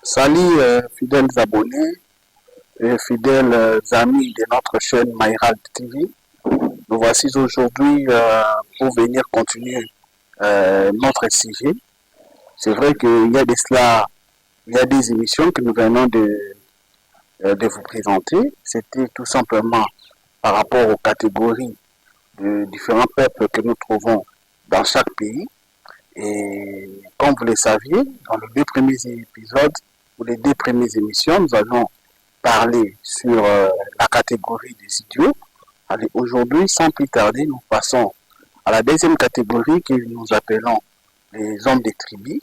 Salut fidèles abonnés et fidèles amis de notre chaîne MyHalt TV. Nous voici aujourd'hui pour venir continuer notre sujet. C'est vrai qu'il y a de cela, il y a des émissions que nous venons de vous présenter. C'était tout simplement par rapport aux catégories de différents peuples que nous trouvons dans chaque pays. Et comme vous le saviez, dans les deux premiers épisodes ou les deux premières émissions, nous allons parler sur la catégorie des idiots. Allez, aujourd'hui, sans plus tarder, nous passons à la deuxième catégorie que nous appelons les hommes des tribus.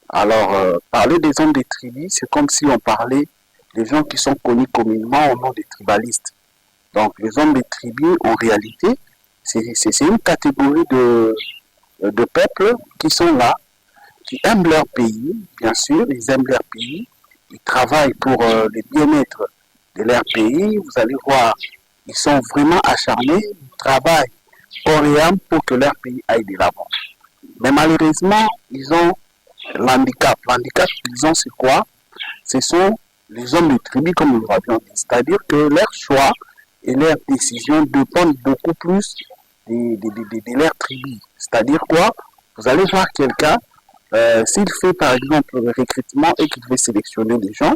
Alors, parler des hommes des tribus, c'est comme si on parlait des gens qui sont connus communément au nom des tribalistes. Donc, les hommes des tribus, en réalité, c'est une catégorie de peuples qui sont là, qui aiment leur pays, bien sûr, ils aiment leur pays, ils travaillent pour le bien-être de leur pays. Vous allez voir, ils sont vraiment acharnés, ils travaillent corps et âme pour que leur pays aille de l'avant. Mais malheureusement, ils ont l'handicap. L'handicap qu'ils ont, c'est quoi? Ce sont les hommes de tribu, comme nous l'avions dit. C'est-à-dire que leurs choix et leurs décisions dépendent beaucoup plus de leur tribu. C'est-à-dire quoi? Vous allez voir quelqu'un, s'il fait par exemple le recrutement et qu'il veut sélectionner des gens,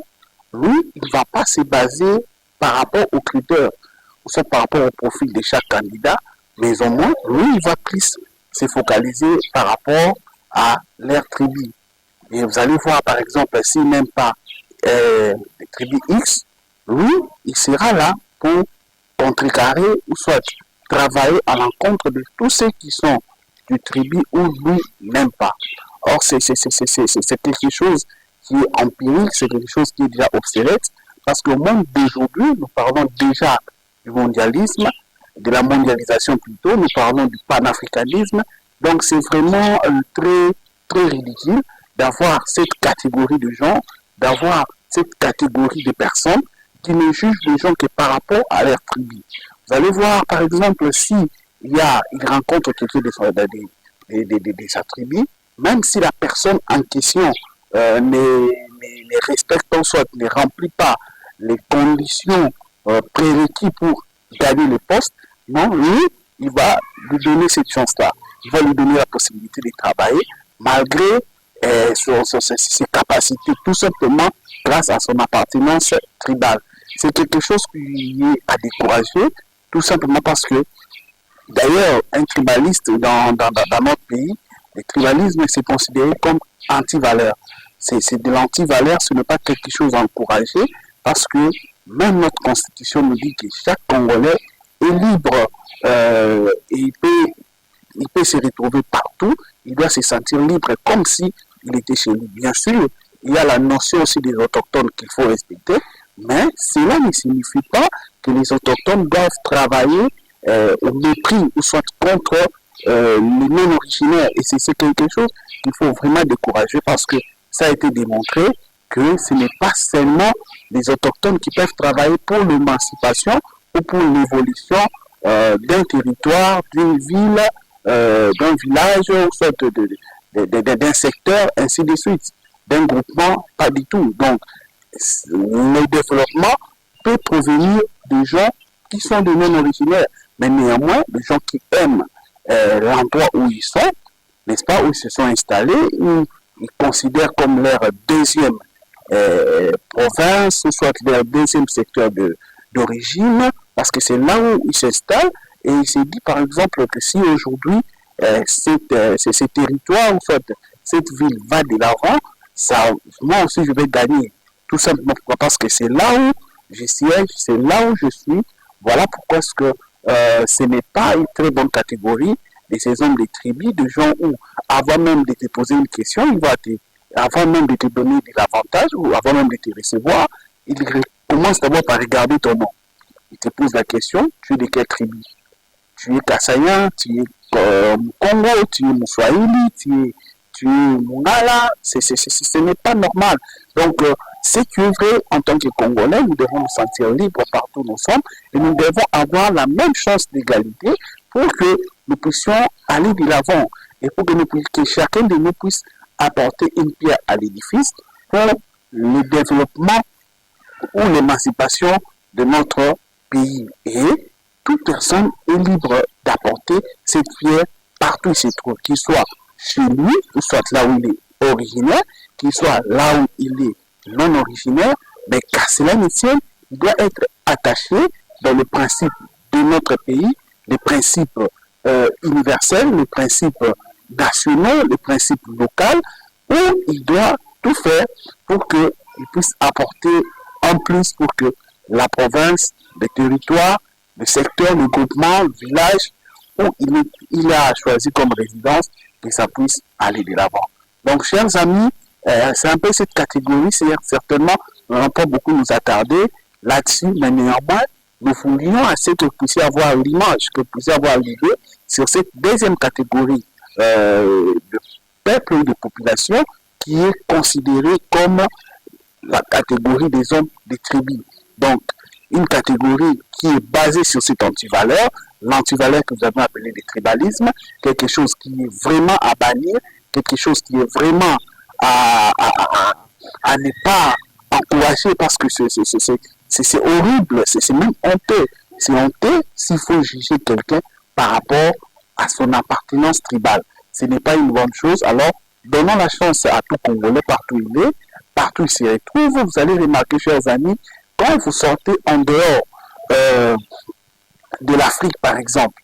lui, il ne va pas se baser par rapport aux critères, ou soit par rapport au profil de chaque candidat, mais au moins, lui, il va plus se focaliser par rapport à leur tribu. Et vous allez voir, par exemple, s'il n'aime pas les tribus X, lui, il sera là pour contrecarrer ou soit travailler à l'encontre de tous ceux qui sont du tribu où lui n'aime pas. Or, c'est quelque chose qui est empirique, c'est quelque chose qui est déjà obsolète, parce qu'au monde d'aujourd'hui, nous parlons déjà du mondialisme, de la mondialisation plutôt, nous parlons du panafricanisme, donc c'est vraiment très ridicule d'avoir cette catégorie de gens, d'avoir cette catégorie de personnes qui ne jugent les gens que par rapport à leur tribu. Vous allez voir, par exemple, si il rencontre quelqu'un de sa tribu, même si la personne en question ne respecte en soit, ne remplit pas les conditions prérequises pour gagner le poste, non, lui, il va lui donner cette chance-là. Il va lui donner la possibilité de travailler malgré ses capacités, tout simplement grâce à son appartenance tribale. C'est quelque chose qui est à décourager, tout simplement parce que, d'ailleurs, un tribaliste dans notre pays, le tribalisme c'est considéré comme anti-valeur. C'est de l'anti-valeur, ce n'est pas quelque chose à encourager, parce que même notre constitution nous dit que chaque Congolais est libre et il peut se retrouver partout, il doit se sentir libre comme si il était chez lui. Bien sûr, il y a la notion aussi des autochtones qu'il faut respecter, mais cela ne signifie pas que les autochtones doivent travailler au mépris ou soit contre les non-originaires. Et c'est quelque chose qu'il faut vraiment décourager parce que ça a été démontré que ce n'est pas seulement les autochtones qui peuvent travailler pour l'émancipation ou pour l'évolution d'un territoire, d'une ville, d'un village, ou soit d'un secteur, ainsi de suite, d'un groupement, pas du tout. Donc, le développement peut provenir de gens qui sont des non-originaires, mais néanmoins, des gens qui aiment l'endroit où ils sont, n'est-ce pas, où ils se sont installés, où ils considèrent comme leur deuxième province, ou soit leur deuxième secteur d'origine, parce que c'est là où ils s'installent, et il s'est dit par exemple que si aujourd'hui ces territoires, ou soit cette ville va de l'avant, moi aussi je vais gagner. Tout simplement pourquoi? Parce que c'est là où je siège, c'est là où je suis. Voilà pourquoi est-ce que ce n'est pas une très bonne catégorie de ces hommes des tribus, de gens où, avant même de te poser une question, avant même de te donner de l'avantage, ou avant même de te recevoir, il commence d'abord par regarder ton nom. Il te pose la question, tu es de quelle tribu? Tu es Kassayan, tu es Congo, tu es Moussouaïli, tu es Mungala, ce n'est pas normal. Donc, ce qui est vrai en tant que Congolais, nous devons nous sentir libres partout où nous sommes et nous devons avoir la même chance d'égalité pour que nous puissions aller de l'avant et pour que chacun de nous puisse apporter une pierre à l'édifice pour le développement ou l'émancipation de notre pays. Et toute personne est libre d'apporter cette pierre partout où il se trouve, qu'il soit chez lui, ou soit là où il est originaire, qu'il soit là où il est non originaire, mais qu'à cela ne tienne, il doit être attaché dans le principe de notre pays, les principes universels, les principes nationaux, les principes locaux, où il doit tout faire pour qu'il puisse apporter en plus pour que la province, le territoire, le secteur, le groupement, le village où il a choisi comme résidence, que ça puisse aller de l'avant. Donc, chers amis, c'est un peu cette catégorie, c'est certainement, nous n'allons pas beaucoup nous attarder là-dessus, mais néanmoins, nous voulions assez que vous puissiez avoir l'image, que vous puissiez avoir l'idée sur cette deuxième catégorie de peuple ou de population qui est considérée comme la catégorie des hommes des tribus. Donc, une catégorie qui est basée sur cette antivaleur, l'antivaleur que vous avez appelé le tribalisme, quelque chose qui est vraiment à bannir, quelque chose qui est vraiment à ne pas encourager parce que c'est horrible, c'est même honteux. C'est honteux s'il faut juger quelqu'un par rapport à son appartenance tribale. Ce n'est pas une bonne chose. Alors, donnons la chance à tout Congolais partout où il est, partout où il se retrouve. Vous allez remarquer, chers amis, quand vous sortez en dehors de l'Afrique, par exemple,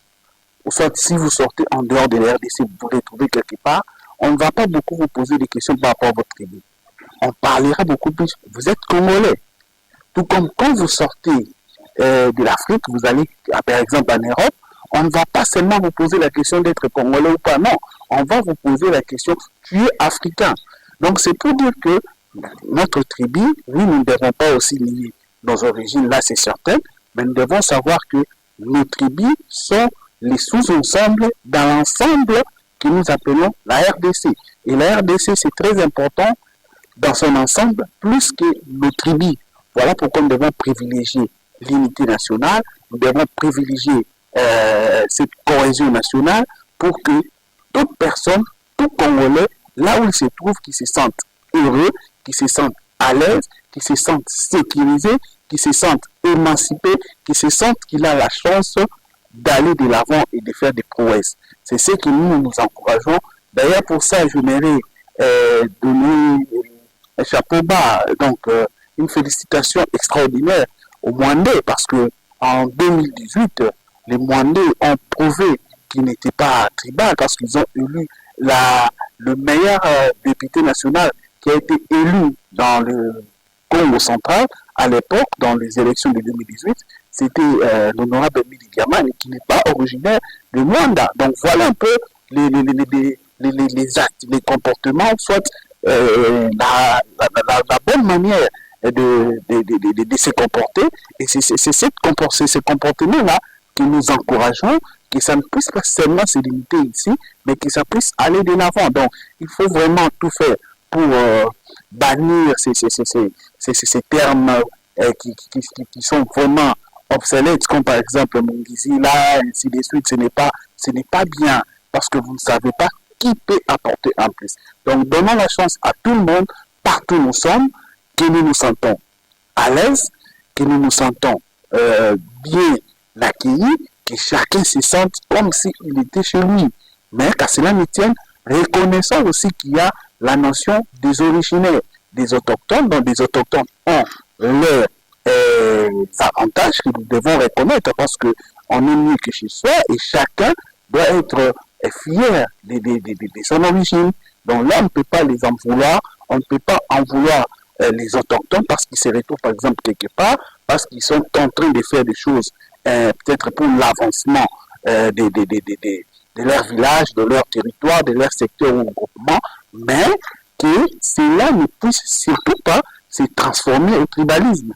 ou soit si vous sortez en dehors de la RDC, vous vous retrouvez quelque part, on ne va pas beaucoup vous poser des questions par rapport à votre tribu. On parlera beaucoup plus. Vous êtes Congolais. Tout comme quand vous sortez de l'Afrique, vous allez, par exemple, en Europe, on ne va pas seulement vous poser la question d'être Congolais ou pas. Non, on va vous poser la question, tu es africain. Donc, c'est pour dire que notre tribu, oui, nous ne devons pas aussi nier nos origines, là, c'est certain, mais nous devons savoir que nos tribus sont les sous-ensembles dans l'ensemble que nous appelons la RDC. Et la RDC, c'est très important dans son ensemble, plus que nos tribus. Voilà pourquoi nous devons privilégier l'unité nationale, nous devons privilégier cette cohésion nationale pour que toute personne, tout Congolais, là où il se trouve, qui se sente heureux, qui se sente à l'aise, qui se sente sécurisé, qui se sente émancipé, qui se sente qu'il a la chance d'aller de l'avant et de faire des prouesses. C'est ce que nous encourageons. D'ailleurs, pour ça, je voudrais donner un chapeau bas, donc une félicitation extraordinaire aux Mwandais, parce que en 2018, les Mwandais ont prouvé qu'ils n'étaient pas tribal, parce qu'ils ont élu le meilleur député national qui a été élu dans le Congo central à l'époque, dans les élections de 2018, c'était l'honorable Mili Diamane, qui n'est pas originaire de Mwanda. Donc voilà un peu les actes, les comportements, soit la bonne manière de se comporter. Et c'est ce comportement-là que nous encourageons, que ça ne puisse pas seulement se limiter ici, mais que ça puisse aller de l'avant. Donc il faut vraiment tout faire pour bannir ces termes qui sont vraiment obsolètes, comme par exemple Mungizi, là, ainsi de suite. Ce n'est pas bien, parce que vous ne savez pas qui peut apporter en plus. Donc donnons la chance à tout le monde, partout où nous sommes, que nous nous sentons à l'aise, que nous nous sentons bien accueillis, que chacun se sente comme s'il était chez lui. Mais qu'à cela ne tienne, reconnaissons aussi qu'il y a la notion des originaires, des autochtones, dont des autochtones ont leurs avantages que nous devons reconnaître, parce qu'on est mieux que chez soi et chacun doit être fier de son origine. Donc là, on ne peut pas les en vouloir, on ne peut pas en vouloir les autochtones parce qu'ils se retrouvent par exemple quelque part, parce qu'ils sont en train de faire des choses peut-être pour l'avancement de leur village, de leur territoire, de leur secteur ou groupement, mais que cela ne puisse surtout pas se transformer au tribalisme.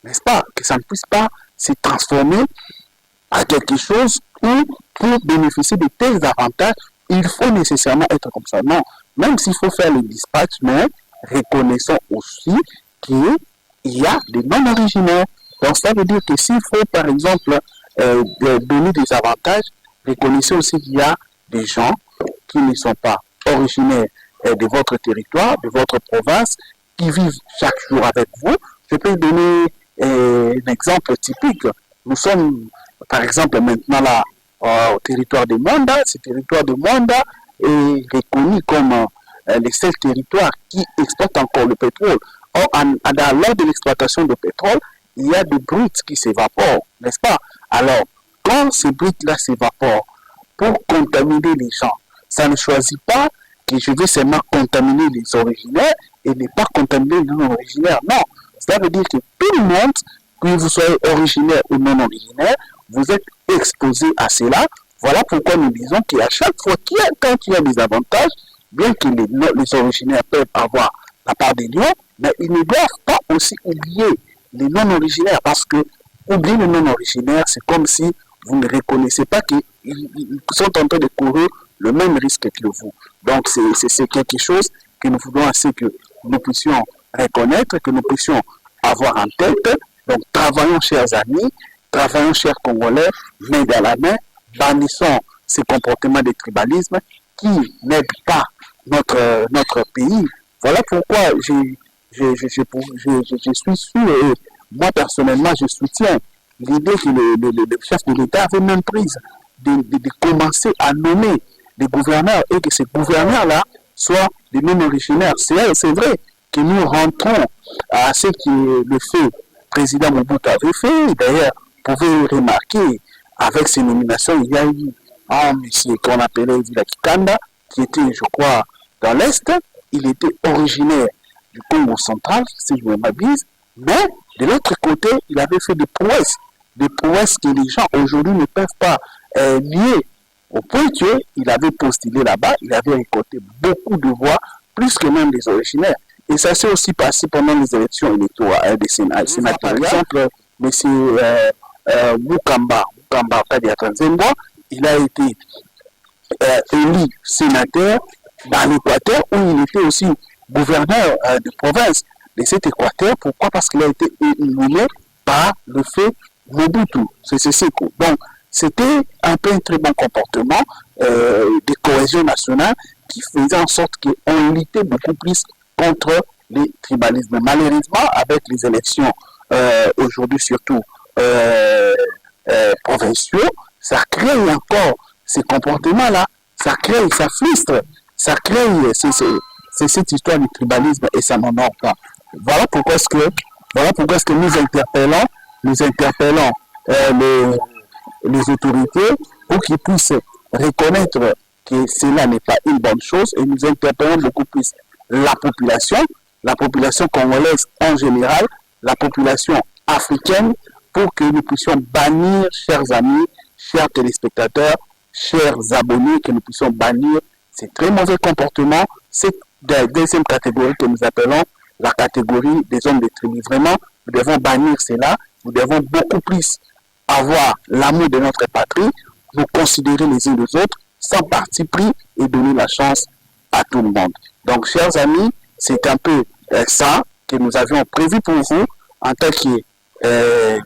N'est-ce pas? Que ça ne puisse pas se transformer à quelque chose où, pour bénéficier de tels avantages, il faut nécessairement être comme ça. Non, même s'il faut faire le dispatch, mais reconnaissons aussi qu'il y a des non-originaires. Donc ça veut dire que s'il faut, par exemple, donner des avantages, reconnaissez aussi qu'il y a des gens qui ne sont pas originaires de votre territoire, de votre province, qui vivent chaque jour avec vous. Je peux donner un exemple typique. Nous sommes, par exemple, maintenant là, au territoire de Mwanda. Ce territoire de Mwanda est reconnu comme les seuls territoires qui exploitent encore le pétrole. Or, lors de l'exploitation de pétrole, il y a des briques qui s'évaporent, n'est-ce pas? Alors, quand ces briques-là s'évaporent pour contaminer les gens, ça ne choisit pas que je vais seulement contaminer les originaires et ne pas contaminer les non-originaires. Non, cela veut dire que tout le monde, que vous soyez originaire ou non originaire, vous êtes exposé à cela. Voilà pourquoi nous disons qu'à chaque fois quand il y a des avantages, bien que les originaires peuvent avoir la part des lions, mais ils ne doivent pas aussi oublier les non-originaires, parce que oublier les non-originaires, c'est comme si vous ne reconnaissez pas qu'ils sont en train de courir le même risque que vous. Donc c'est quelque chose que nous voulons assez que nous puissions reconnaître, que nous puissions avoir en tête. Donc travaillons, chers amis, travaillons, chers Congolais, main dans la main, bannissons ces comportements de tribalisme qui n'aident pas notre pays. Voilà pourquoi je suis sûr, et moi personnellement, je soutiens l'idée que le chef de l'État avait même prise de commencer à nommer des gouverneurs et que ces gouverneurs-là soient des non-originaires. C'est vrai que nous rentrons à ce que le fait président Mobutu avait fait. D'ailleurs, vous pouvez remarquer, avec ces nominations, il y a eu un monsieur qu'on appelait Vila Kikanda, qui était, je crois, dans l'Est. Il était originaire du Congo central, si je ne m'abuse, mais de l'autre côté, il avait fait des prouesses que les gens aujourd'hui ne peuvent pas nier, au point qu'il avait postulé là-bas, il avait récolté beaucoup de voix, plus que même les originaires. Et ça s'est aussi passé pendant les élections électorales des sénateurs. Par exemple, M. Mukamba Kadiatanzembo, il a été élu sénateur dans l'Équateur, où il était aussi gouverneur de province de cet Équateur. Pourquoi? Parce qu'il a été nommé par le fait Mobutu, c'est Seko. Donc, c'était un peu un très bon comportement de cohésion nationale qui faisait en sorte qu'on luttait beaucoup plus contre les tribalismes. Malheureusement, avec les élections aujourd'hui surtout provinciaux, ça crée encore ces comportements-là, ça crée, ça frustre, ça crée cette histoire du tribalisme et ça n'honore pas. Voilà pourquoi est-ce que nous interpellons les autorités pour qu'ils puissent reconnaître que cela n'est pas une bonne chose, et nous interpellons beaucoup plus la population congolaise en général, la population africaine, pour que nous puissions bannir, chers amis, chers téléspectateurs, chers abonnés, que nous puissions bannir ces très mauvais comportements. C'est la deuxième catégorie que nous appelons la catégorie des hommes de tribu. Vraiment, nous devons bannir cela, nous devons beaucoup plus avoir l'amour de notre patrie, nous considérer les uns les autres sans parti pris et donner la chance à tout le monde. Donc, chers amis, c'est un peu ça que nous avions prévu pour vous en tant que...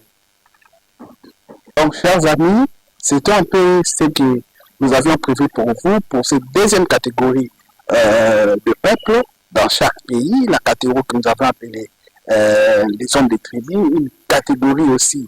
Donc, chers amis, c'est un peu ce que nous avions prévu pour vous, pour cette deuxième catégorie de peuple dans chaque pays, la catégorie que nous avons appelée les hommes des tribus, une catégorie aussi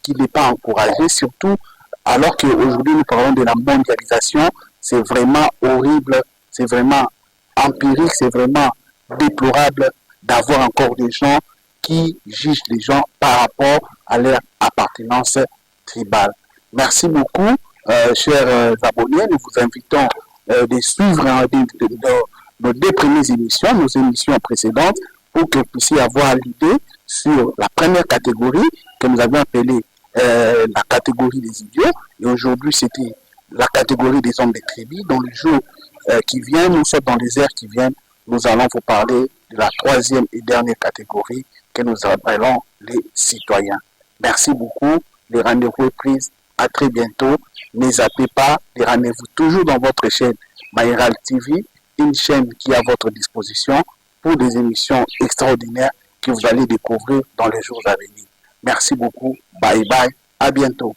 qui n'est pas encouragée, surtout alors qu'aujourd'hui nous parlons de la mondialisation. C'est vraiment horrible, c'est vraiment empirique, c'est vraiment déplorable d'avoir encore des gens qui jugent les gens par rapport à leur appartenance tribale. Merci beaucoup, chers abonnés. Nous vous invitons de suivre nos deux premières émissions, nos émissions précédentes, pour que vous puissiez avoir l'idée sur la première catégorie que nous avons appelée la catégorie des idiots. Et aujourd'hui, c'était la catégorie des hommes des tribus. Dans le jour qui vient, nous sommes dans les heures qui viennent, nous allons vous parler de la troisième et dernière catégorie que nous appelons les citoyens. Merci beaucoup. Les rendez-vous est pris. À très bientôt. Ne zappez pas. Les rendez-vous toujours dans votre chaîne Maïral TV, une chaîne qui est à votre disposition pour des émissions extraordinaires que vous allez découvrir dans les jours à venir. Merci beaucoup. Bye bye. À bientôt.